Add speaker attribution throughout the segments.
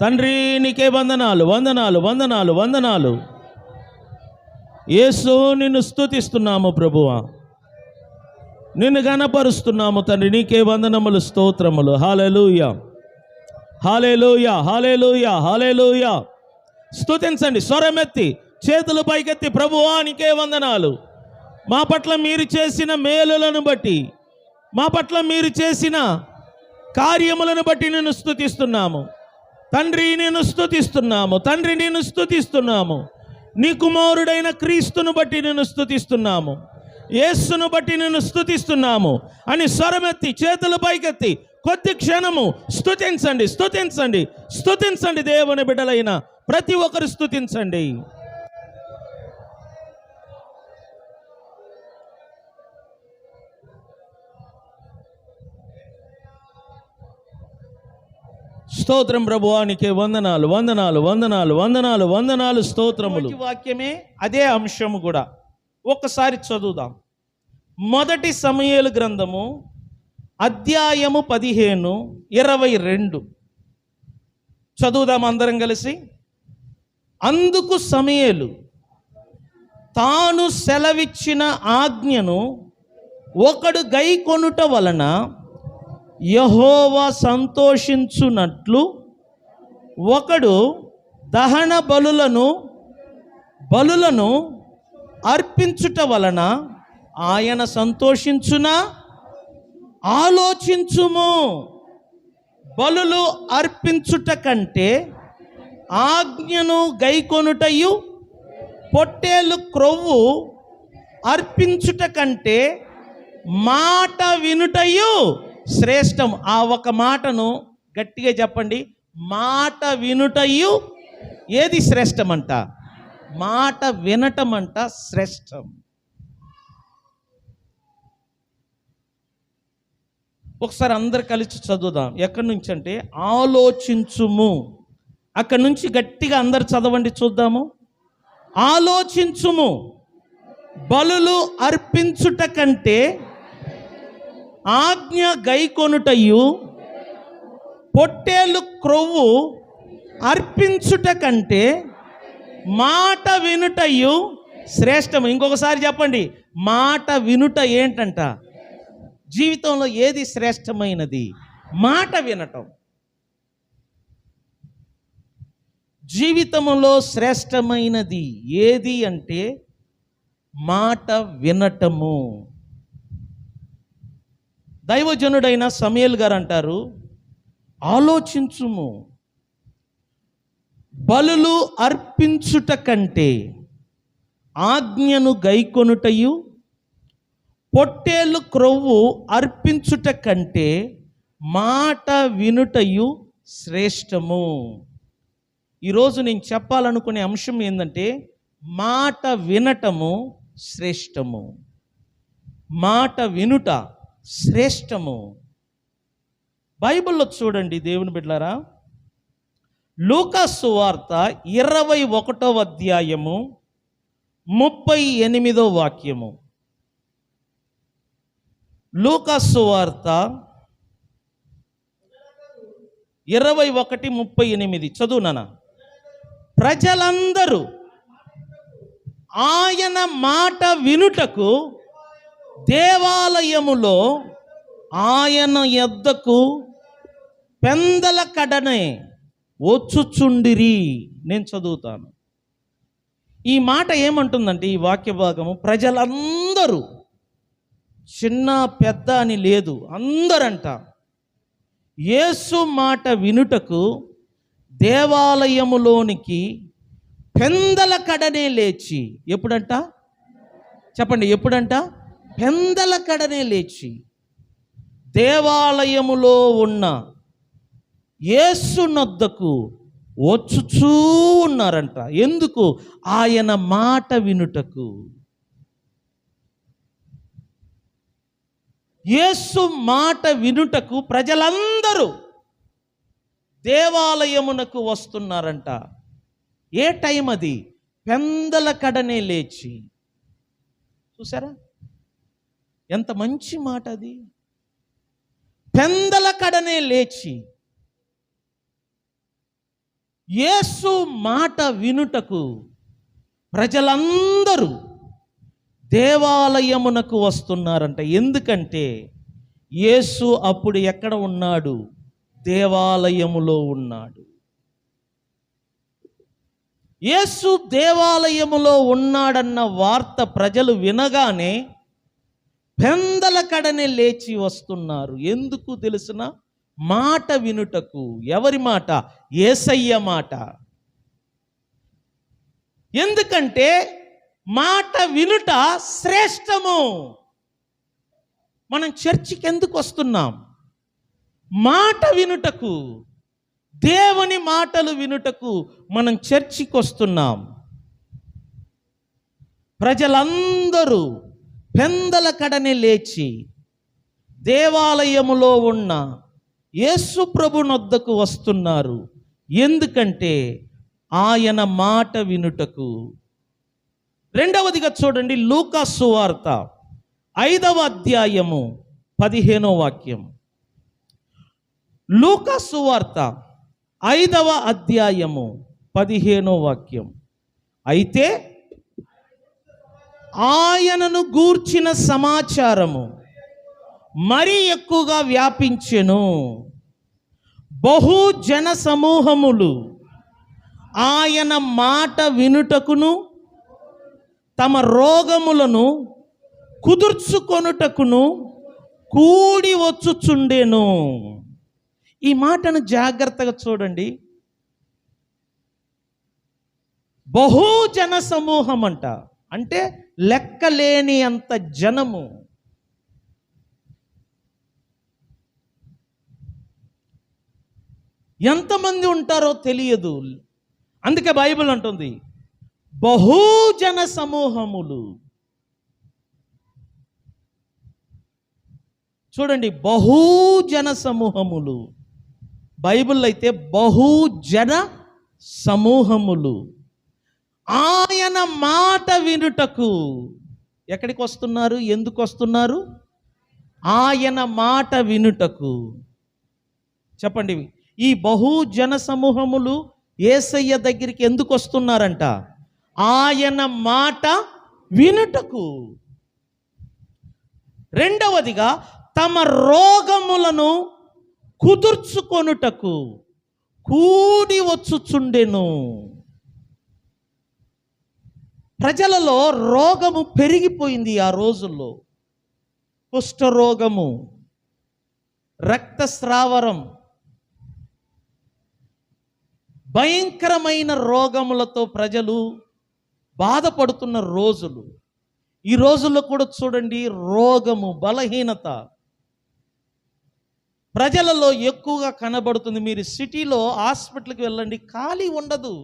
Speaker 1: తండ్రి నీకే వందనాలు, వందనాలు, వందనాలు, వందనాలు. యేసు నిన్ను స్తుతిస్తున్నాము ప్రభువా, నిన్ను గణపరుస్తున్నాము తండ్రి. నీకే వందనములు, స్తోత్రములు. హల్లెలూయా, హల్లెలూయా, హల్లెలూయా, హల్లెలూయా. స్తుతించండి స్వరమెత్తి, చేతులు పైకెత్తి. ప్రభువా నీకే వందనాలు. మా పట్ల మీరు చేసిన మేలులను బట్టి, మా పట్ల మీరు చేసిన కార్యములను బట్టి నిన్ను స్తుతిస్తున్నాము తండ్రి. నేను స్తుతిస్తున్నాము తండ్రి, నేను స్తుతిస్తున్నాము. నీ కుమారుడైన క్రీస్తును బట్టి నేను స్తుతిస్తున్నాము, యేసును బట్టి నేను స్తుతిస్తున్నాము అని స్వరమెత్తి, చేతుల పైకెత్తి కొద్ది క్షణము స్తుతించండి, స్తుతించండి, స్తుతించండి. దేవుని బిడ్డలైన ప్రతి ఒక్కరు స్తుతించండి. స్తోత్రం ప్రభువా, నీకే వందనాలు, వందనాలు, వందనాలు, వందనాలు, వందనాలు, స్తోత్రములు. వాక్యమే అదే అంశము కూడా ఒక్కసారి చదువుదాం. మొదటి సమూయేలు గ్రంథము అధ్యాయము 15:22 చదువుదాం అందరం కలిసి. అందుకు సమూయేలు తాను సెలవిచ్చిన ఆజ్ఞను ఒకడు గైకొనుట వలన యెహోవా సంతోషించునట్లు ఒకడు దహన బలులను అర్పించుట వలన ఆయన సంతోషించునా? ఆలోచించుము. బలులు అర్పించుట కంటే ఆజ్ఞను గైకొనుటయు, పొట్టేలు క్రొవ్వు అర్పించుట కంటే మాట వినుటయు శ్రేష్టం. ఆ ఒక మాటను గట్టిగా చెప్పండి. మాట వినుటయు ఏది శ్రేష్టమంట? మాట వినటం అంట శ్రేష్టం. ఒకసారి అందరు కలిసి చదువుదాం. ఎక్కడి నుంచి అంటే ఆలోచించుము. అక్కడి నుంచి గట్టిగా అందరు చదవండి చూద్దాము. ఆలోచించుము. బలులు అర్పించుట కంటే ఆజ్ఞ గైకొనుటయు, పొట్టేలు క్రొవ్వు అర్పించుట కంటే మాట వినుటయు శ్రేష్టం. ఇంకొకసారి చెప్పండి. మాట వినుట ఏంటంట? జీవితంలో ఏది శ్రేష్టమైనది? మాట వినటం. జీవితంలో శ్రేష్టమైనది ఏది అంటే మాట వినటము. దైవజనుడైన సమూయేలు గారు అంటారు, ఆలోచించుము. బలులు అర్పించుట కంటే ఆజ్ఞను గైకొనుటయు, పొట్టేలు క్రొవ్వు అర్పించుట కంటే మాట వినుటయు శ్రేష్టము. ఈరోజు నేను చెప్పాలనుకునే అంశం ఏంటంటే మాట వినటము శ్రేష్టము. మాట వినుట శ్రేష్టము. బైబిల్లో చూడండి దేవుని బిడ్డలారా, లూకా సువార్త 21వ అధ్యాయము 38వ వాక్యము. లూకా సువార్త 21:38 చదువునా. ప్రజలందరూ ఆయన మాట వినుటకు దేవాలయములో ఆయన యొద్దకు పెందల కడనే వచ్చుచుండిరి. నేను చదువుతాను. ఈ మాట ఏమంటుందంటే ఈ వాక్య భాగము, ప్రజలందరూ, చిన్న పెద్ద అని లేదు, అందరంట యేసు మాట వినుటకు దేవాలయములోనికి పెందల కడనే లేచి. ఎప్పుడంట చెప్పండి, ఎప్పుడంట? పెందల కడనే లేచి దేవాలయములో ఉన్న యేసునొద్దకు వచ్చుచూ ఉన్నారంట. ఎందుకు? ఆయన మాట వినుటకు. యేసు మాట వినుటకు ప్రజలందరూ దేవాలయమునకు వస్తున్నారంట. ఏ టైం అది? పెందల కడనే లేచి. చూసారా ఎంత మంచి మాట అది. పెందల కడనే లేచి యేసు మాట వినుటకు ప్రజలందరూ దేవాలయమునకు వస్తున్నారంట. ఎందుకంటే యేసు అప్పుడు ఎక్కడ ఉన్నాడు? దేవాలయములో ఉన్నాడు. యేసు దేవాలయములో ఉన్నాడన్న వార్త ప్రజలు వినగానే పెందల కడనే లేచి వస్తున్నారు. ఎందుకు తెలుసిన? మాట వినుటకు. ఎవరి మాట? యేసయ్య మాట. ఎందుకంటే మాట వినుట శ్రేష్టము. మనం చర్చికి ఎందుకు వస్తున్నాం? మాట వినుటకు, దేవుని మాటలు వినుటకు మనం చర్చికి వస్తున్నాం. ప్రజలందరూ పెందల కడనే లేచి దేవాలయములో ఉన్న యేసు ప్రభునొద్దకు వస్తున్నారు. ఎందుకంటే ఆయన మాట వినుటకు. రెండవదిగా చూడండి, లూకా సువార్త 5వ అధ్యాయము 15వ వాక్యం. లూకా సువార్త 5వ అధ్యాయము 15వ వాక్యం. అయితే ఆయనను గూర్చిన సమాచారము మరీ ఎక్కువగా వ్యాపించెను. బహుజన సమూహములు ఆయన మాట వినుటకును తమ రోగములను కుదుర్చుకొనుటకును కూడి వచ్చుచుండెను. ఈ మాటను జాగ్రత్తగా చూడండి. బహుజన సమూహం అంట, అంటే లెక్కలేని అంత జనము. ఎంతమంది ఉంటారో తెలియదు. అందుకే బైబిల్ అంటుంది బహుజన సమూహములు. చూడండి, బహుజన సమూహములు. బైబిల్ అయితే బహుజన సమూహములు ఆయన మాట వినుటకు ఎక్కడికి వస్తున్నారు? ఎందుకు వస్తున్నారు? ఆయన మాట వినుటకు. చెప్పండి, ఈ బహుజన సమూహములు యేసయ్య దగ్గరికి ఎందుకు వస్తున్నారంట? ఆయన మాట వినుటకు. రెండవదిగా తమ రోగములను కుదుర్చుకొనుటకు కూడి వచ్చుచుండెను. ప్రజలలో రోగము పెరిగిపోయింది ఆ రోజుల్లో. కుష్ఠరోగము, రక్తస్రావరం, భయంకరమైన రోగములతో ప్రజలు బాధపడుతున్న రోజులు. ఈ రోజుల్లో కూడా చూడండి, రోగము, బలహీనత ప్రజలలో ఎక్కువగా కనబడుతుంది. మీరు సిటీలో హాస్పిటల్కి వెళ్ళండి, ఖాళీ ఉండదు.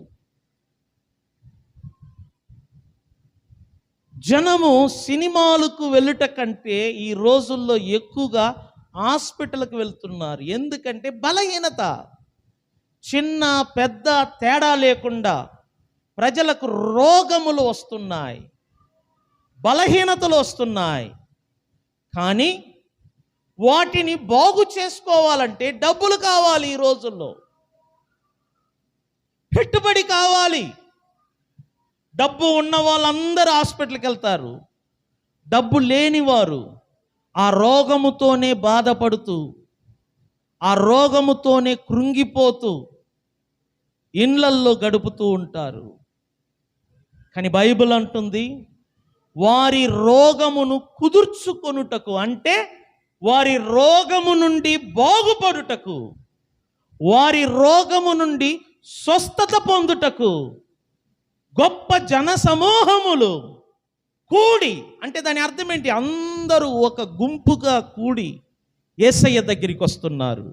Speaker 1: జనము సినిమాలకు వెళ్ళుట కంటే ఈ రోజుల్లో ఎక్కువగా హాస్పిటల్కి వెళ్తున్నారు. ఎందుకంటే బలహీనత, చిన్న పెద్ద తేడా లేకుండా ప్రజలకు రోగములు వస్తున్నాయి, బలహీనతలు వస్తున్నాయి. కానీ వాటిని బాగు చేసుకోవాలంటే డబ్బులు కావాలి. ఈ రోజుల్లో పెట్టుబడి కావాలి. డబ్బు ఉన్న వాళ్ళందరూ హాస్పిటల్కి వెళ్తారు. డబ్బు లేనివారు ఆ రోగముతోనే బాధపడుతూ, ఆ రోగముతోనే కృంగిపోతూ ఇండ్లల్లో గడుపుతూ ఉంటారు. కానీ బైబిల్ అంటుంది వారి రోగమును కుదుర్చుకొనుటకు, అంటే వారి రోగము నుండి బాగుపడుటకు, వారి రోగము నుండి స్వస్థత పొందుటకు గొప్ప జన సమూహములు కూడి, అంటే దాని అర్థం ఏంటి? అందరూ ఒక గుంపుగా కూడి యేసయ్య దగ్గరికి వస్తున్నారు.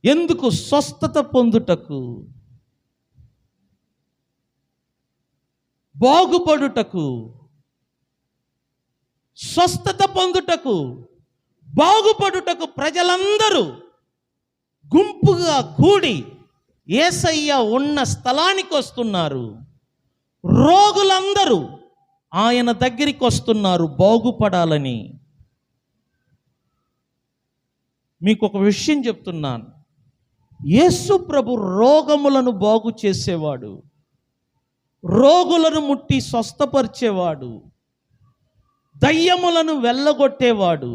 Speaker 1: ఎందుకు? స్వస్థత పొందుటకు, బాగుపడుటకు, స్వస్థత పొందుటకు, బాగుపడుటకు ప్రజలందరూ గుంపుగా కూడి యేసయ్య ఉన్న స్థలానికి వస్తున్నారు. రోగులందరూ ఆయన దగ్గరికి వస్తున్నారు బాగుపడాలని. మీకు ఒక విషయం చెప్తున్నాను. యేసు ప్రభు రోగములను బాగు చేసేవాడు, రోగులను ముట్టి స్వస్థపరిచేవాడు, దయ్యములను వెళ్ళగొట్టేవాడు.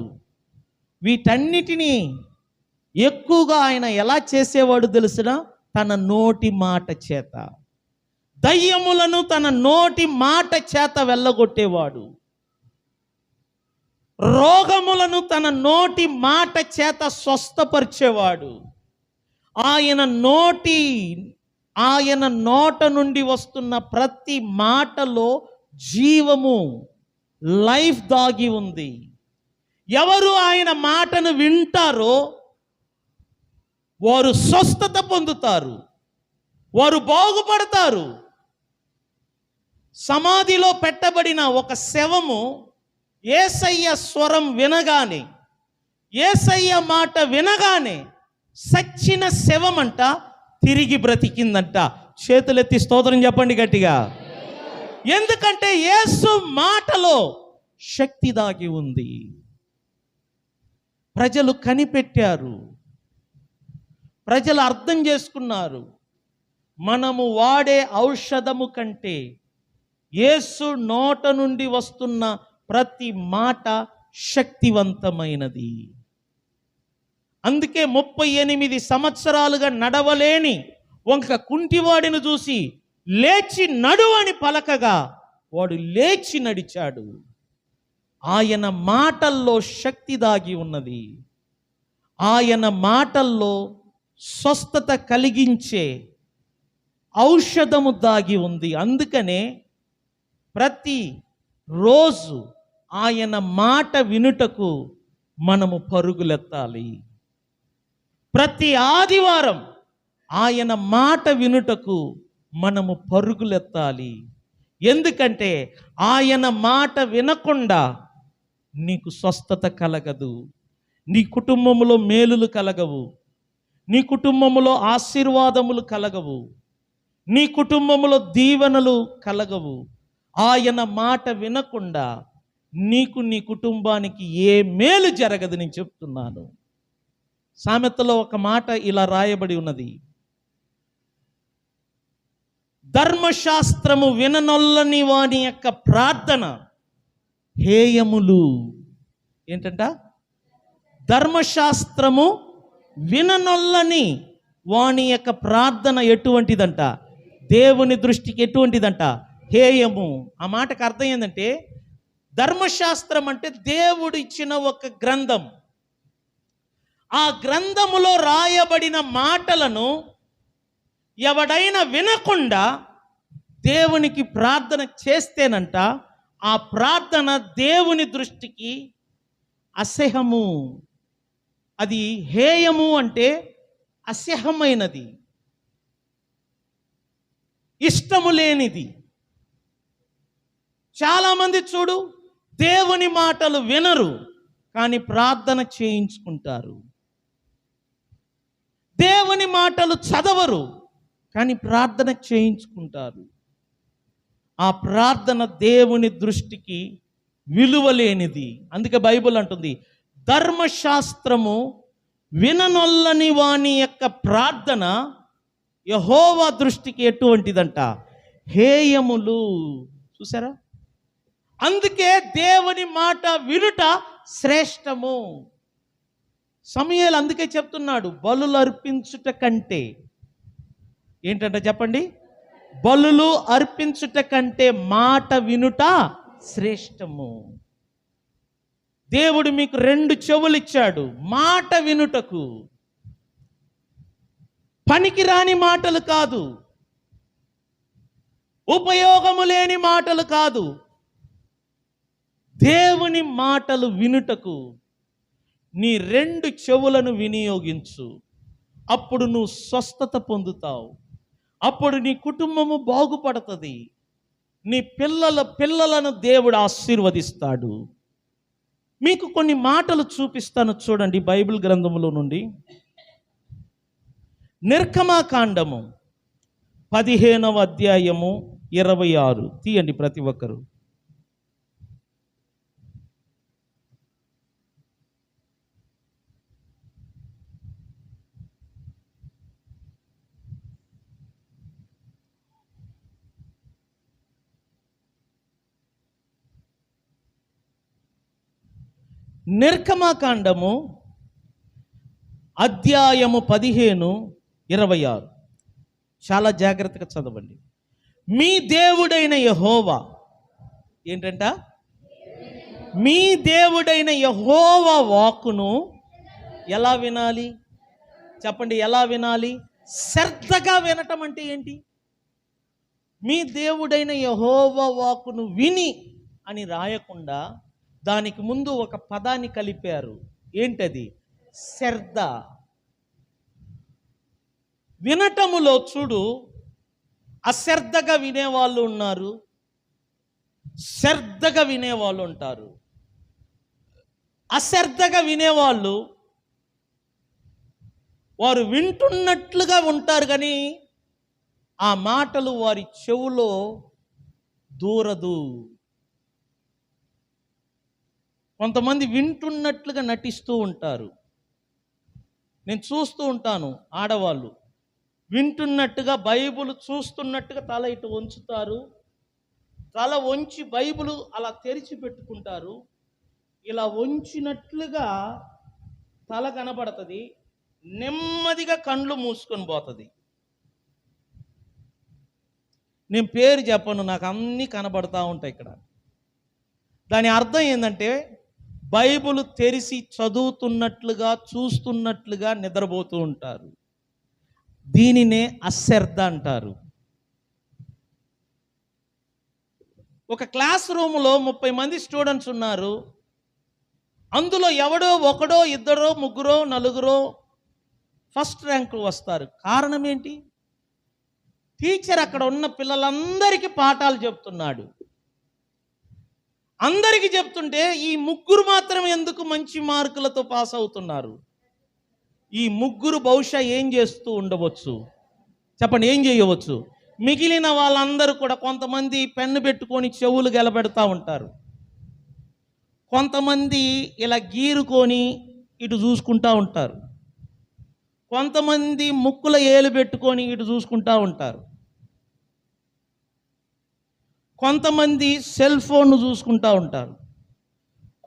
Speaker 1: వీటన్నిటినీ ఎక్కువగా ఆయన ఎలా చేసేవాడు తెలిసిన? తన నోటి మాట చేత. దయ్యములను తన నోటి మాట చేత వెళ్ళగొట్టేవాడు, రోగములను తన నోటి మాట చేత స్వస్థపరిచేవాడు. ఆయన నోట నుండి వస్తున్న ప్రతి మాటలో జీవము, లైఫ్ దాగి ఉంది. ఎవరు ఆయన మాటను వింటారో వారు స్వస్థత పొందుతారు, వారు బాగుపడతారు. సమాధిలో పెట్టబడిన ఒక శవము యేసయ్య స్వరం వినగానే, యేసయ్య మాట వినగానే సచ్చిన శవమంట తిరిగి బ్రతికిందంట. చేతులెత్తి స్తోత్రం చెప్పండి గట్టిగా. ఎందుకంటే యేసు మాటలో శక్తి దాగి ఉంది. ప్రజలు కనిపెట్టారు, ప్రజలు అర్థం చేసుకున్నారు. మనము వాడే ఔషధము కంటే యేసు నోట నుండి వస్తున్న ప్రతి మాట శక్తివంతమైనది. అందుకే 38 సంవత్సరాలుగా నడవలేని ఒక కుంటివాడిని చూసి లేచి నడు అని పలకగా వాడు లేచి నడిచాడు. ఆయన మాటల్లో శక్తి దాగి ఉన్నది. ఆయన మాటల్లో స్వస్థత కలిగించే ఔషధము దాగి ఉంది. అందుకనే ప్రతి రోజు ఆయన మాట వినుటకు మనము పరుగులెత్తాలి. ప్రతి ఆదివారం ఆయన మాట వినుటకు మనము పరుగులెత్తాలి. ఎందుకంటే ఆయన మాట వినకుండా నీకు స్వస్థత కలగదు, నీ కుటుంబంలో మేలులు కలగవు, నీ కుటుంబంలో ఆశీర్వాదములు కలగవు, నీ కుటుంబంలో దీవెనలు కలగవు. ఆయన మాట వినకుండా నీకు, నీ కుటుంబానికి ఏ మేలు జరగదు. నేను చెప్తున్నాను. సామెతలో ఒక మాట ఇలా రాయబడి ఉన్నది, ధర్మశాస్త్రము విననొల్లని వాని యొక్క ప్రార్థన హేయములు. ఏంటంట? ధర్మశాస్త్రము విననొల్లని వాని యొక్క ప్రార్థన ఎటువంటిదంట? దేవుని దృష్టికి ఎటువంటిదంట? హేయము. ఆ మాటకు అర్థం ఏంటంటే, ధర్మశాస్త్రం అంటే దేవుడు ఇచ్చిన ఒక గ్రంథం. ఆ గ్రంథములో రాయబడిన మాటలను ఎవడైనా వినకుండా దేవునికి ప్రార్థన చేస్తేనంట, ఆ ప్రార్థన దేవుని దృష్టికి అసహ్యము. అది హేయము అంటే అసహ్యమైనది, ఇష్టము లేనిది. చాలామంది చూడు, దేవుని మాటలు వినరు కానీ ప్రార్థన చేయించుకుంటారు. దేవుని మాటలు చదవరు కానీ ప్రార్థన చేయించుకుంటారు. ఆ ప్రార్థన దేవుని దృష్టికి విలువలేనిది. అందుకే బైబిల్ అంటుంది, ధర్మశాస్త్రము విననొల్లని వాని యొక్క ప్రార్థన యెహోవా దృష్టికి ఎటువంటిదంట? హేయములు. చూసారా? అందుకే దేవుని మాట వినుట శ్రేష్టము. సమూయేలు అందుకే చెప్తున్నాడు, బలులు అర్పించుట కంటే, ఏంటంట చెప్పండి? బలులు అర్పించుట కంటే మాట వినుట శ్రేష్టము. దేవుడు మీకు 2 చెవులు ఇచ్చాడు మాట వినుటకు. పనికిరాని మాటలు కాదు, ఉపయోగము లేని మాటలు కాదు, దేవుని మాటలు వినుటకు నీ 2 చెవులను వినియోగించు. అప్పుడు నువ్వు స్వస్థత పొందుతావు, అప్పుడు నీ కుటుంబము బాగుపడుతుంది, నీ పిల్లలను దేవుడు ఆశీర్వదిస్తాడు. మీకు కొన్ని మాటలు చూపిస్తాను చూడండి బైబిల్ గ్రంథములో నుండి. నిర్గమకాండము 15వ అధ్యాయము 26 తీయండి ప్రతి ఒక్కరు. నిర్గమకాండము అధ్యాయము 15:26. చాలా జాగ్రత్తగా చదవండి. మీ దేవుడైన యెహోవా ఏంటంట? మీ దేవుడైన యెహోవా వాక్కును ఎలా వినాలి? చెప్పండి, ఎలా వినాలి? శ్రద్ధగా వినటం అంటే ఏంటి? మీ దేవుడైన యెహోవా వాక్కును విని అని రాయకుండా దానికి ముందు ఒక పదాన్ని కలిపారు. ఏంటది? శ్రద్ధ. వినటములో చూడు, అశ్రద్ధగా వినేవాళ్ళు ఉన్నారు, శ్రద్ధగా వినేవాళ్ళు ఉంటారు. అశ్రద్ధగా వినేవాళ్ళు వారు వింటున్నట్లుగా ఉంటారు, కానీ ఆ మాటలు వారి చెవులో దూరదు. కొంతమంది వింటున్నట్లుగా నటిస్తూ ఉంటారు. నేను చూస్తూ ఉంటాను, ఆడవాళ్ళు వింటున్నట్టుగా బైబిల్ చూస్తున్నట్టుగా తల ఇటు వంచుతారు, తల వంచి బైబిల్ అలా తెరిచి పెట్టుకుంటారు. ఇలా వంచినట్లుగా తల కనబడుతుంది, నెమ్మదిగా కళ్ళు మూసుకొని పోతుంది. నేను పేరు చెప్పను, నాకు అన్నీ కనబడతా ఉంటాయి ఇక్కడ. దాని అర్థం ఏంటంటే బైబిల్ తెరిచి చదువుతున్నట్లుగా చూస్తున్నట్లుగా నిద్రపోతూ ఉంటారు. దీనినే అశ్రద్ధ అంటారు. ఒక క్లాస్ రూమ్లో 30 మంది స్టూడెంట్స్ ఉన్నారు. అందులో ఎవడో ఒకడో ఇద్దరో ముగ్గురో నలుగురో ఫస్ట్ ర్యాంక్ వస్తారు. కారణం ఏంటి? టీచర్ అక్కడ ఉన్న పిల్లలందరికీ పాఠాలు చెప్తున్నాడు. అందరికీ చెప్తుంటే ఈ ముగ్గురు మాత్రం ఎందుకు మంచి మార్కులతో పాస్ అవుతున్నారు? ఈ ముగ్గురు బహుశా ఏం చేస్తూ ఉండవచ్చు? చెప్పండి, ఏం చేయవచ్చు? మిగిలిన వాళ్ళందరూ కూడా కొంతమంది పెన్ను పెట్టుకొని చెవులు గెలబెడతా ఉంటారు, కొంతమంది ఇలా గీరుకొని ఇటు చూసుకుంటూ ఉంటారు, కొంతమంది ముక్కుల ఏలు పెట్టుకొని ఇటు చూసుకుంటూ ఉంటారు, కొంతమంది సెల్ ఫోన్ చూసుకుంటూ ఉంటారు,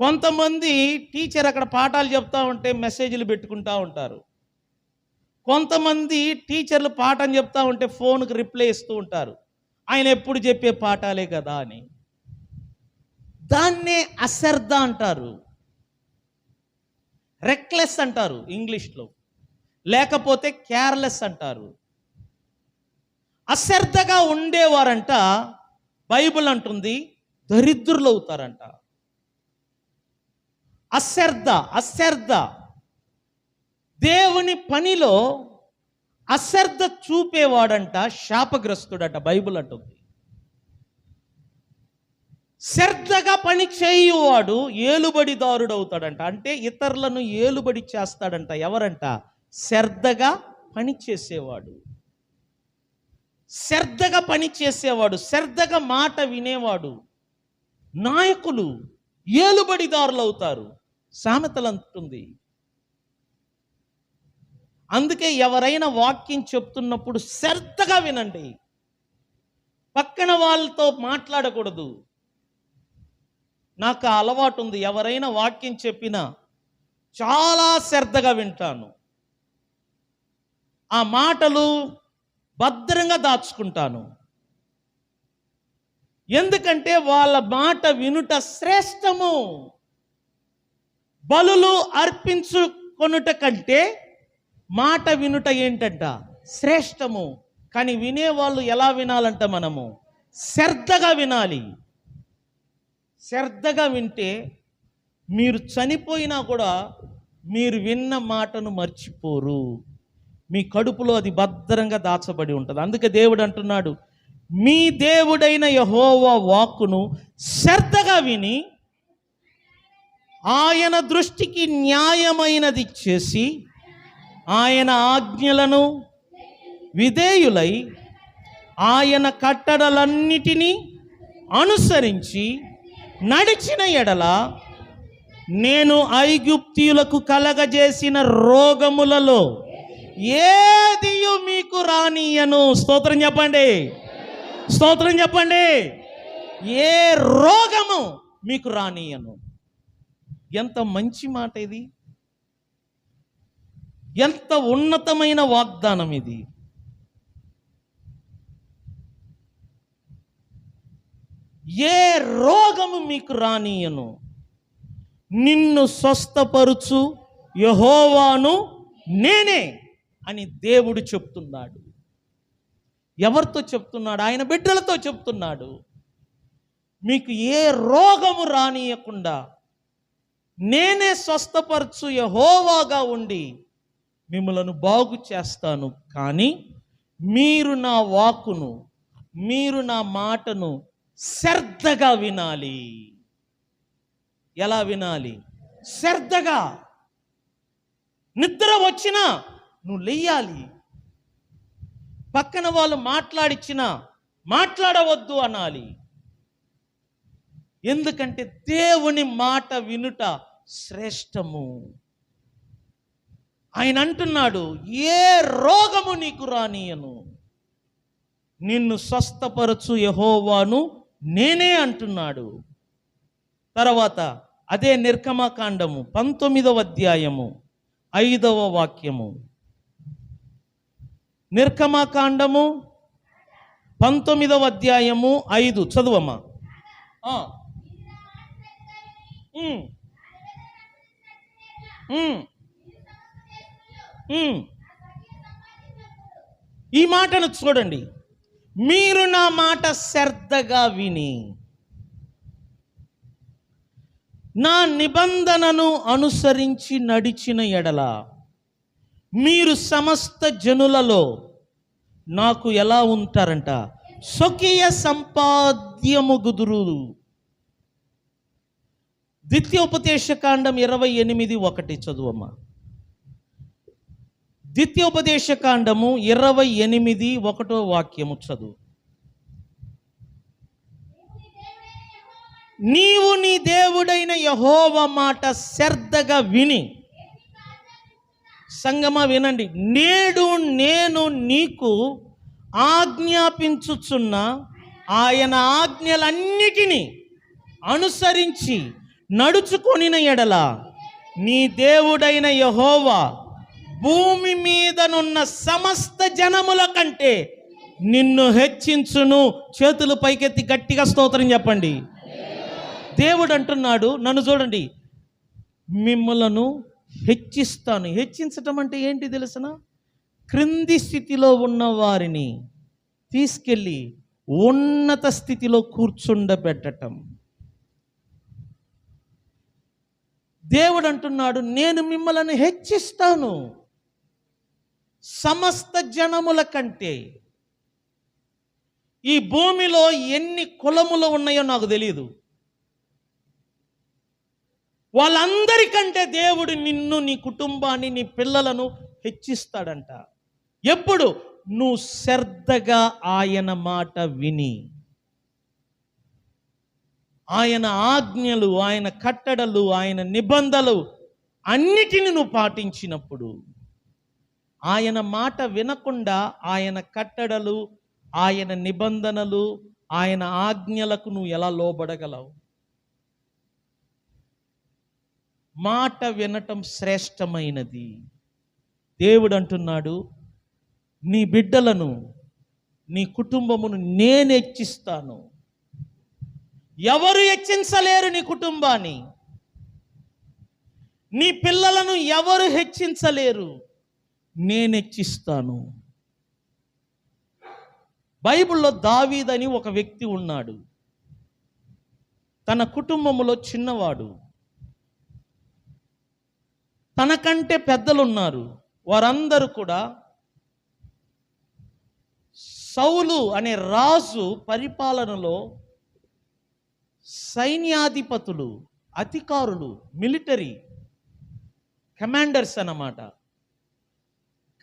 Speaker 1: కొంతమంది టీచర్ అక్కడ పాఠాలు చెప్తా ఉంటే మెసేజ్లు పెట్టుకుంటూ ఉంటారు, కొంతమంది టీచర్లు పాఠం చెప్తా ఉంటే ఫోన్కి రిప్లై ఇస్తూ ఉంటారు, ఆయన ఎప్పుడు చెప్పే పాఠాలే కదా అని. దాన్నే అశ్రద్ధ అంటారు, రెక్లెస్ అంటారు ఇంగ్లీష్లో, లేకపోతే కేర్లెస్ అంటారు. అశ్రద్ధగా ఉండేవారంట బైబిల్ అంటుంది దరిద్రులు అవుతారంట. అశ్రద్ధ దేవుని పనిలో అశ్రద్ధ చూపేవాడంట శాపగ్రస్తుడట బైబిల్ అంటుంది. శ్రద్ధగా పని చేయువాడు ఏలుబడిదారుడు అవుతాడంట. అంటే ఇతరులను ఏలుబడి చేస్తాడంట. ఎవరంట? శ్రద్ధగా పని చేసేవాడు, శ్రద్ధగా పని చేసేవాడు, శ్రద్ధగా మాట వినేవాడు. నాయకులు ఏలుబడిదారులు అవుతారు, సామెతలు అంటుంది. అందుకే ఎవరైనా వాక్యం చెప్తున్నప్పుడు శ్రద్ధగా వినండి, పక్కన వాళ్ళతో మాట్లాడకూడదు. నాకు ఆ అలవాటు ఉంది, ఎవరైనా వాక్యం చెప్పినా చాలా శ్రద్ధగా వింటాను, ఆ మాటలు భద్రంగా దాచుకుంటాను. ఎందుకంటే వాళ్ళ మాట వినుట శ్రేష్టము. బలులు అర్పించుకొనుట కంటే మాట వినుట ఏంటంట? శ్రేష్టము. కానీ వినేవాళ్ళు ఎలా వినాలంట? మనము శ్రద్ధగా వినాలి. శ్రద్ధగా వింటే మీరు చనిపోయినా కూడా మీరు విన్న మాటను మర్చిపోరు, మీ కడుపులో అది భద్రంగా దాచబడి ఉంటుంది. అందుకే దేవుడు అంటున్నాడు, మీ దేవుడైన యెహోవా వాక్కును శ్రద్ధగా విని ఆయన దృష్టికి న్యాయమైనది చేసి ఆయన ఆజ్ఞలను విధేయులై ఆయన కట్టడలన్నిటినీ అనుసరించి నడిచిన ఎడల నేను ఐగుప్తీయులకు కలగజేసిన రోగములలో ఏదియు మీకు రానియను. స్తోత్రం చెప్పండి, స్తోత్రం చెప్పండి. ఏ రోగము మీకు రానియను. ఎంత మంచి మాట ఇది! ఎంత ఉన్నతమైన వాగ్దానం ఇది! ఏ రోగము మీకు రానియను, నిన్ను స్వస్థపరుచు యెహోవాను నేనే అని దేవుడు చెప్తున్నాడు. ఎవరితో చెప్తున్నాడు? ఆయన బిడ్డలతో చెప్తున్నాడు. మీకు ఏ రోగము రానియకుండా నేనే స్వస్థపరచు యెహోవాగా ఉండి మిమ్మలను బాగు చేస్తాను. కానీ మీరు నా వాక్కును, మీరు నా మాటను శ్రద్ధగా వినాలి. ఎలా వినాలి? శ్రద్ధగా. నిద్ర వచ్చినా నువ్వు లేయాలి. పక్కన వాళ్ళు మాట్లాడిచ్చినా మాట్లాడవద్దు అనాలి. ఎందుకంటే దేవుని మాట వినుట శ్రేష్టము. ఆయన అంటున్నాడు, ఏ రోగము నీకు రానియను, నిన్ను స్వస్థపరచు యెహోవాను నేనే అంటున్నాడు. తర్వాత అదే నిర్గమకాండము 19వ అధ్యాయము 5వ వాక్యము. నిర్గమకాండము 19వ అధ్యాయము 5 చదువమ్మా. ఈ మాటను చూడండి. మీరు నా మాట శ్రద్ధగా విని నా నిబంధనను అనుసరించి నడిచిన ఎడల మీరు సమస్త జనులలో నాకు ఎలా ఉంటారంట? స్వకీయ సంపాద్యముగుదురు. ద్వితీయోపదేశకాండం 28:1 చదువమ్మా. ద్వితీయోపదేశకాండము 28:1 వాక్యము చదువు. నీవు నీ దేవుడైన యెహోవా మాట శ్రద్ధగా విని, సంగమా వినండి, నేడు నేను నీకు ఆజ్ఞాపించుచున్న ఆయన ఆజ్ఞలన్నిటినీ అనుసరించి నడుచుకొనిన ఎడల నీ దేవుడైన యెహోవా భూమి మీదనున్న సమస్త జనముల కంటే నిన్ను హెచ్చించును. చేతులు పైకెత్తి గట్టిగా స్తోత్రం చెప్పండి. దేవుడు అంటున్నాడు, నన్ను చూడండి, మిమ్మలను హెచ్చిస్తాను. హెచ్చించటం అంటే ఏంటి తెలుసిన? క్రింది స్థితిలో ఉన్న వారిని తీసుకెళ్ళి ఉన్నత స్థితిలో కూర్చుండబెట్టటం. దేవుడు అంటున్నాడు, నేను మిమ్మలను హెచ్చిస్తాను సమస్త జనముల కంటే. ఈ భూమిలో ఎన్ని కులములు ఉన్నాయో నాకు తెలియదు. వాళ్ళందరికంటే దేవుడు నిన్ను, నీ కుటుంబాన్ని, నీ పిల్లలను హెచ్చిస్తాడంట. ఎప్పుడు? నువ్వు శ్రద్ధగా ఆయన మాట విని, ఆయన ఆజ్ఞలు, ఆయన కట్టడలు, ఆయన నిబంధనలు అన్నిటిని నువ్వు పాటించినప్పుడు. ఆయన మాట వినకుండా ఆయన కట్టడలు, ఆయన నిబంధనలు, ఆయన ఆజ్ఞలకు నువ్వు ఎలా లోబడగలవు? మాట వినటం శ్రేష్టమైనది. దేవుడు అంటున్నాడు, నీ బిడ్డలను, నీ కుటుంబమును నేను హెచ్చిస్తాను. ఎవరు హెచ్చించలేరు నీ కుటుంబాన్ని. నీ పిల్లలను ఎవరు హెచ్చించలేరు. నేను హెచ్చిస్తాను. బైబిల్లో దావీదని ఒక వ్యక్తి ఉన్నాడు. తన కుటుంబములో చిన్నవాడు. తనకంటే పెద్దలు ఉన్నారు. వారందరూ కూడా సౌలు అనే రాజు పరిపాలనలో సైన్యాధిపతులు, అధికారులు, మిలిటరీ కమాండర్స్ అన్నమాట.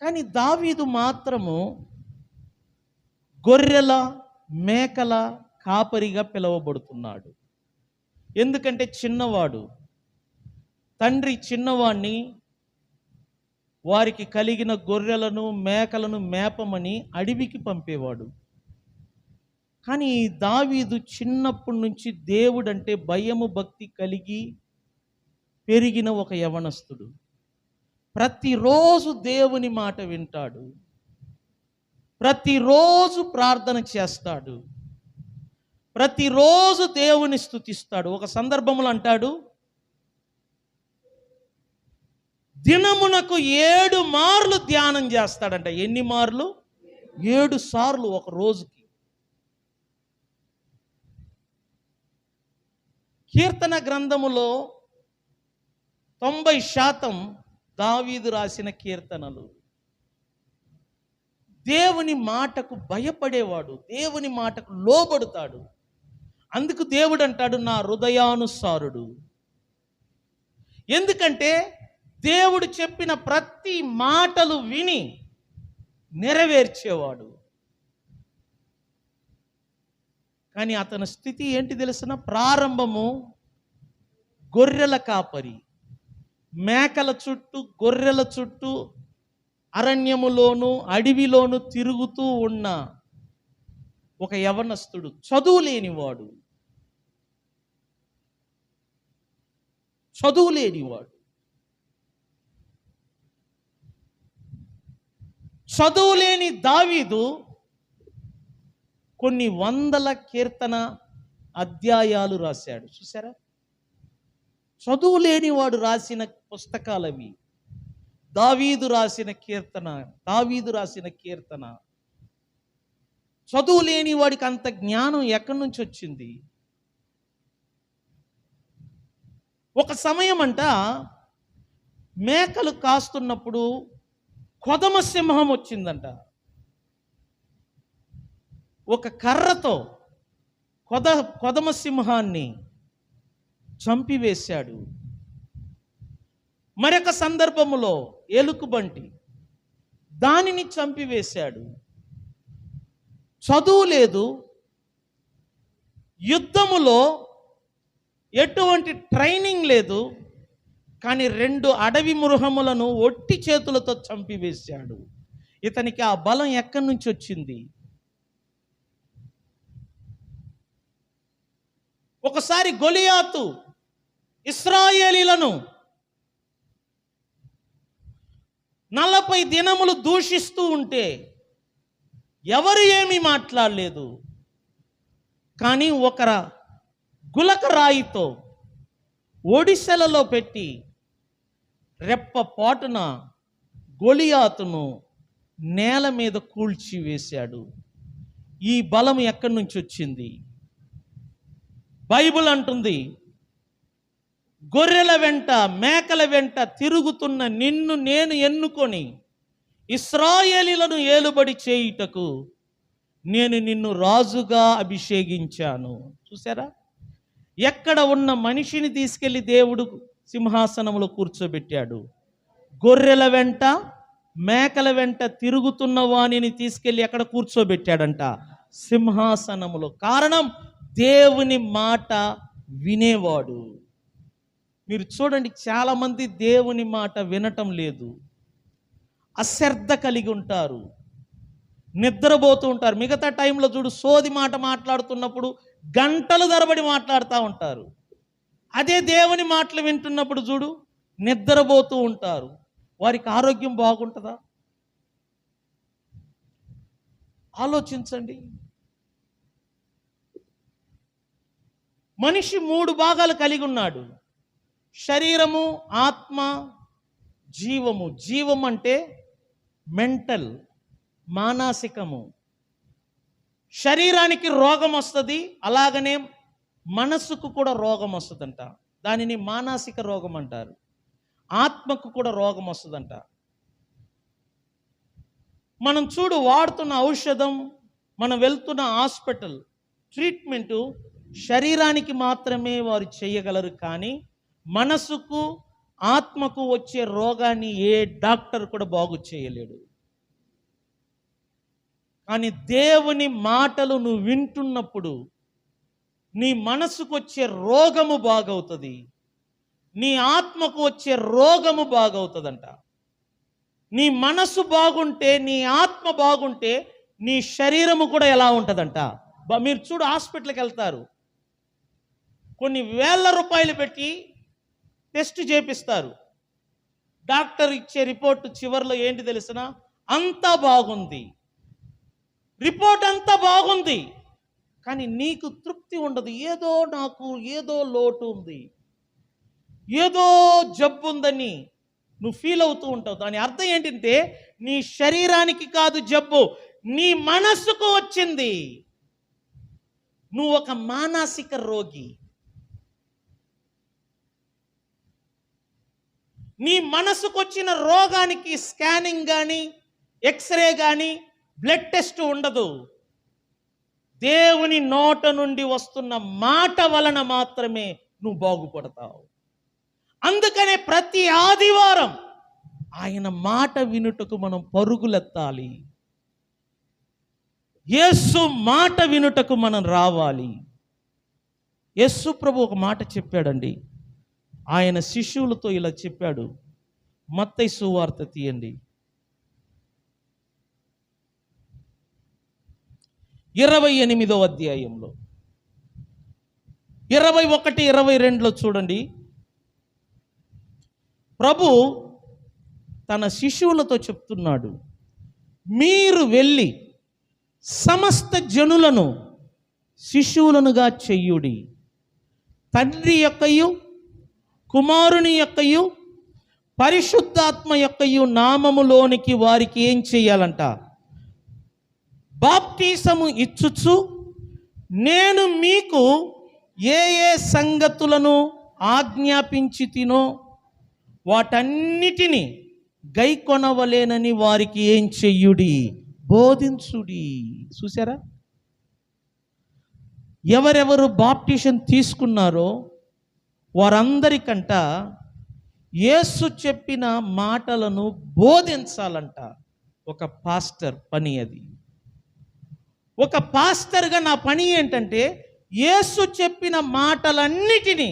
Speaker 1: కానీ దావీదు మాత్రము గొర్రెల మేకల కాపరిగా పిలువబడుతున్నాడు. ఎందుకంటే చిన్నవాడు. తండ్రి చిన్నవాడిని వారికి కలిగిన గొర్రెలను మేకలను మేపమని అడవికి పంపేవాడు. కానీ దావీదు చిన్నప్పటి నుంచి దేవుడంటే భయము భక్తి కలిగి పెరిగిన ఒక యవనస్తుడు. ప్రతిరోజు దేవుని మాట వింటాడు, ప్రతిరోజు ప్రార్థన చేస్తాడు, ప్రతిరోజు దేవుని స్తుతిస్తాడు. ఒక సందర్భంలో అంటాడు, దినమునకు 7 మార్లు ధ్యానం చేస్తాడంట. ఎన్ని మార్లు? 7 సార్లు ఒక రోజుకి. కీర్తన గ్రంథములో 90% దావీదు రాసిన కీర్తనలు. దేవుని మాటకు భయపడేవాడు, దేవుని మాటకు లోబడుతాడు. అందుకు దేవుడు అంటాడు, నా హృదయానుసారుడు. ఎందుకంటే దేవుడు చెప్పిన ప్రతి మాటలు విని నెరవేర్చేవాడు. కానీ అతని స్థితి ఏంటి తెలుసిన? ప్రారంభము గొర్రెల కాపరి, మేకల చుట్టూ, గొర్రెల చుట్టూ అరణ్యములోను అడవిలోను తిరుగుతూ ఉన్న ఒక యవనస్తుడు, చదువు లేనివాడు. చదువు లేని దావీదు కొన్ని వందల కీర్తన అధ్యాయాలు రాశాడు. చూసారా? చదువు లేనివాడు రాసిన పుస్తకాలవి. దావీదు రాసిన కీర్తన. చదువు లేని వాడికి అంత జ్ఞానం ఎక్కడి నుంచి వచ్చింది? ఒక సమయం అంట మేకలు కాస్తున్నప్పుడు కొదమ సింహం వచ్చిందంట. ఒక కర్రతో కొదమ సింహాన్ని చంపివేశాడు. మరొక సందర్భములో ఎలుకబంటి, దానిని చంపివేశాడు. చదువు లేదు, యుద్ధములో ఎటువంటి ట్రైనింగ్ లేదు, కానీ 2 అడవి మృగములను ఒట్టి చేతులతో చంపివేశాడు. ఇతనికి ఆ బలం ఎక్కడి నుంచి వచ్చింది? ఒకసారి గొలియాతు ఇశ్రాయేలీలను 40 దినములు దూషిస్తూ ఉంటే ఎవరు ఏమీ మాట్లాడలేదు. కానీ ఒక గులక రాయితో ఒడిశెలలో పెట్టి రెప్పపాటున గొలియాతును నేల మీద కూల్చివేశాడు. ఈ బలం ఎక్కడి నుంచి వచ్చింది? బైబిల్ అంటుంది, గొర్రెల వెంట మేకల వెంట తిరుగుతున్న నిన్ను నేను ఎన్నుకొని ఇశ్రాయేలీలను ఏలుబడి చేయుటకు నేను నిన్ను రాజుగా అభిషేకించాను. చూసారా? ఎక్కడ ఉన్న మనిషిని తీసుకెళ్లి దేవుడు సింహాసనంలో కూర్చోబెట్టాడు. గొర్రెల వెంట మేకల వెంట తిరుగుతున్న వాణిని తీసుకెళ్లి ఎక్కడ కూర్చోబెట్టాడంట? సింహాసనములో. కారణం, దేవుని మాట వినేవాడు. మీరు చూడండి, చాలామంది దేవుని మాట వినటం లేదు, అశ్రద్ధ కలిగి ఉంటారు, నిద్రపోతూ ఉంటారు. మిగతా టైంలో చూడు, సోది మాట మాట్లాడుతున్నప్పుడు గంటలు తరబడి మాట్లాడుతూ ఉంటారు. అదే దేవుని మాటలు వింటున్నప్పుడు చూడు, నిద్రపోతూ ఉంటారు. వారికి ఆరోగ్యం బాగుంటుందా? ఆలోచించండి. మనిషి 3 భాగాలు కలిగి ఉన్నాడు: శరీరము, ఆత్మ, జీవము. జీవం అంటే మెంటల్, మానసికము. శరీరానికి రోగం వస్తుంది, అలాగనే మనస్సుకు కూడా రోగం వస్తుందంట. దానిని మానసిక రోగం అంటారు. ఆత్మకు కూడా రోగం వస్తుందంట. మనం చూడు, వాడుతున్న ఔషధం, మనం వెళ్తున్న హాస్పిటల్ ట్రీట్మెంటు శరీరానికి మాత్రమే వారు చేయగలరు, కానీ మనసుకు, ఆత్మకు వచ్చే రోగాన్ని ఏ డాక్టర్ కూడా బాగు చేయలేడు. కానీ దేవుని మాటలు నువ్వు వింటున్నప్పుడు నీ మనసుకు వచ్చే రోగము బాగవుతుంది, నీ ఆత్మకు వచ్చే రోగము బాగవుతుందంట. నీ మనసు బాగుంటే, నీ ఆత్మ బాగుంటే, నీ శరీరము కూడా ఎలా ఉంటుందంట. మీరు చూడు, హాస్పిటల్కి వెళ్తారు, కొన్ని వేల రూపాయలు పెట్టి టెస్ట్ చేపిస్తారు. డాక్టర్ ఇచ్చే రిపోర్ట్ చివరిలో ఏంటి తెలిసిన? అంతా బాగుంది, రిపోర్ట్ అంతా బాగుంది, కానీ నీకు తృప్తి ఉండదు. ఏదో లోటు ఉంది, ఏదో జబ్బు ఉందని నువ్వు ఫీల్ అవుతూ ఉంటావు. దాని అర్థం ఏంటంటే నీ శరీరానికి కాదు జబ్బు, నీ మనస్సుకు వచ్చింది. నువ్వు ఒక మానసిక రోగి. నీ మనసుకు వచ్చిన రోగానికి స్కానింగ్ కానీ, ఎక్స్రే కానీ, బ్లడ్ టెస్ట్ ఉండదు. దేవుని నోట నుండి వస్తున్న మాట వలన మాత్రమే నువ్వు బాగుపడతావు. అందుకనే ప్రతి ఆదివారం ఆయన మాట వినుటకు మనం పరుగులెత్తాలి. యేసు మాట వినుటకు మనం రావాలి. యేసు ప్రభు ఒక మాట చెప్పాడండి. ఆయన శిష్యులతో ఇలా చెప్పాడు. మత్తయి సువార్త తీయండి, 28వ అధ్యాయంలో 21, 22లో చూడండి. ప్రభు తన శిష్యులతో చెప్తున్నాడు, మీరు వెళ్ళి సమస్త జనులను శిష్యులనుగా చెయ్యుడి. తండ్రి యొక్కయు కుమారుని యొక్కయు పరిశుద్ధాత్మ యొక్కయు నామములోనికి వారికి ఏం చెయ్యాలంట? బాప్టిసము ఇచ్చుచు నేను మీకు ఏ సంగతులను ఆజ్ఞాపించి తినో వాటన్నిటినీ గైకొనవలేనని వారికి ఏం చెయ్యుడి? బోధించుడి. చూసారా? ఎవరెవరు బాప్టిషన్ తీసుకున్నారో వారందరికంట యేసు చెప్పిన మాటలను బోధించాలంట. ఒక పాస్టర్ పని అది. ఒక పాస్టర్గా నా పని ఏంటంటే యేసు చెప్పిన మాటలన్నిటినీ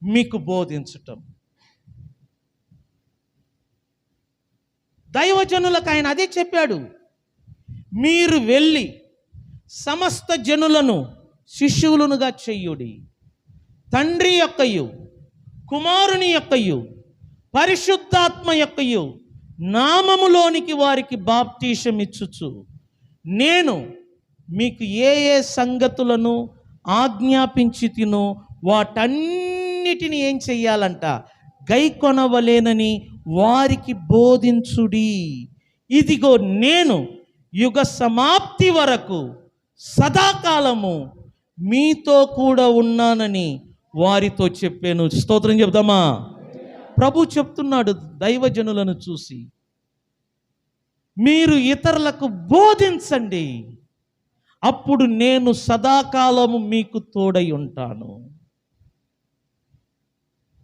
Speaker 1: మీకు బోధించటం. దైవజనులకు ఆయన అదే చెప్పాడు, మీరు వెళ్ళి సమస్త జనులను శిష్యులనుగా చెయ్యుడి. తండ్రి యొక్కయు కుమారుని యొక్కయు పరిశుద్ధాత్మ యొక్కయు నామములోనికి వారికి బాప్టిసం ఇచ్చుచు నేను మీకు ఏ సంగతులను ఆజ్ఞాపించి తినో వాటన్నిటిని ఏం చెయ్యాలంట? గైకొనవలేనని వారికి బోధించుడి. ఇదిగో నేను యుగ సమాప్తి వరకు సదాకాలము మీతో కూడా ఉన్నానని వారితో చెప్పాను. స్తోత్రం చెప్దామా? ప్రభు చెప్తున్నాడు దైవజనులను చూసి, మీరు ఇతరులకు బోధించండి, అప్పుడు నేను సదాకాలము మీకు తోడై ఉంటాను.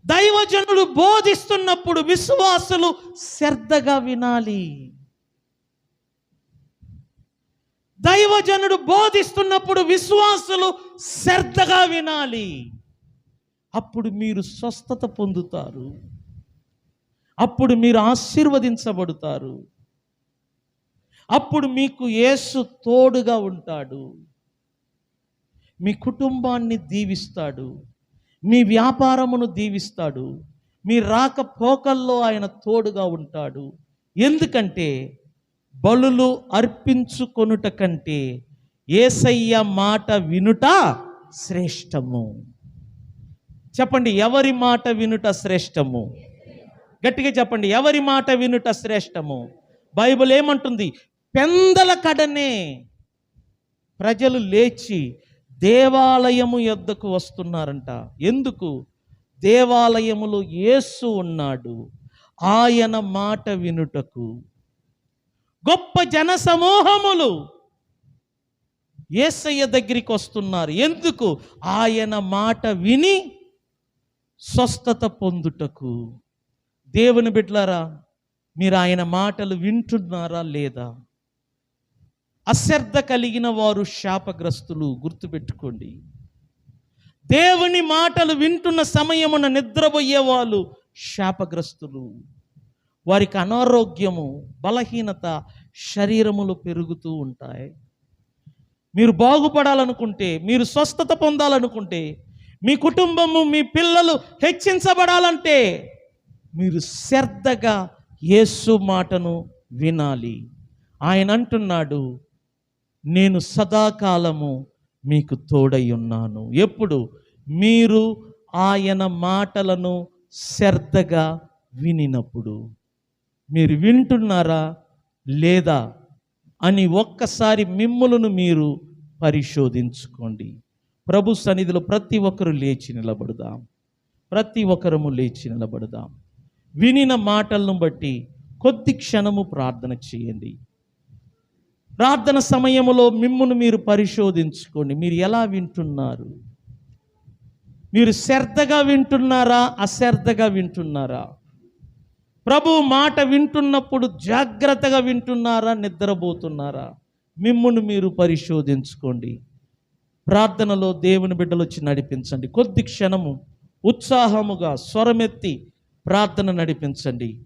Speaker 1: దైవజనులు బోధిస్తున్నప్పుడు విశ్వాసులు శ్రద్ధగా వినాలి. దైవజనుడు బోధిస్తున్నప్పుడు విశ్వాసులు శ్రద్ధగా వినాలి. అప్పుడు మీరు స్వస్థత పొందుతారు, అప్పుడు మీరు ఆశీర్వదించబడతారు, అప్పుడు మీకు యేసు తోడుగా ఉంటాడు, మీ కుటుంబాన్ని దీవిస్తాడు, మీ వ్యాపారమును దీవిస్తాడు, మీ రాకపోకల్లో ఆయన తోడుగా ఉంటాడు. ఎందుకంటే బలులు అర్పించుకొనుట కంటే యేసయ్య మాట వినుట శ్రేష్టము. చెప్పండి, ఎవరి మాట వినుట శ్రేష్టము? గట్టిగా చెప్పండి, ఎవరి మాట వినుట శ్రేష్టము? బైబిల్ ఏమంటుంది? పెందల కడనే ప్రజలు లేచి దేవాలయము యొద్దకు వస్తున్నారంట. ఎందుకు? దేవాలయములో యేసు ఉన్నాడు, ఆయన మాట వినుటకు. గొప్ప జన సమూహములు యేసయ్య దగ్గరికి వస్తున్నారు. ఎందుకు? ఆయన మాట విని స్వస్థత పొందుటకు. దేవుని బిడ్డలారా, మీరు ఆయన మాటలు వింటున్నారా లేదా? అశ్రద్ధ కలిగిన వారు శాపగ్రస్తులు. గుర్తుపెట్టుకోండి. దేవుని మాటలు వింటున్న సమయమున నిద్రపోయే వాళ్ళు శాపగ్రస్తులు. వారికి అనారోగ్యము, బలహీనత శరీరములు పెరుగుతూ ఉంటాయి. మీరు బాగుపడాలనుకుంటే, మీరు స్వస్థత పొందాలనుకుంటే, మీ కుటుంబము, మీ పిల్లలు హెచ్చించబడాలంటే మీరు శ్రద్ధగా యేసు మాటను వినాలి. ఆయన అంటున్నాడు, నేను సదాకాలము మీకు తోడై ఉన్నాను. ఎప్పుడు? మీరు ఆయన మాటలను శ్రద్ధగా వినినప్పుడు. మీరు వింటున్నారా లేదా అని ఒక్కసారి మిమ్ములను మీరు పరిశోధించుకోండి. ప్రభు సన్నిధిలో ప్రతి ఒక్కరు లేచి నిలబడదాం. ప్రతి ఒక్కరము లేచి నిలబడదాం. వినిన మాటలను బట్టి కొద్ది క్షణము ప్రార్థన చేయండి. ప్రార్థన సమయంలో మిమ్మును మీరు పరిశోధించుకోండి. మీరు ఎలా వింటున్నారు? మీరు శ్రద్ధగా వింటున్నారా, అశ్రద్ధగా వింటున్నారా? ప్రభు మాట వింటున్నప్పుడు జాగ్రత్తగా వింటున్నారా, నిద్రపోతున్నారా? మిమ్మును మీరు పరిశోధించుకోండి. ప్రార్థనలో దేవుని బిడ్డలు వచ్చి నడిపించండి. కొద్ది క్షణము ఉత్సాహముగా స్వరమెత్తి ప్రార్థన నడిపించండి.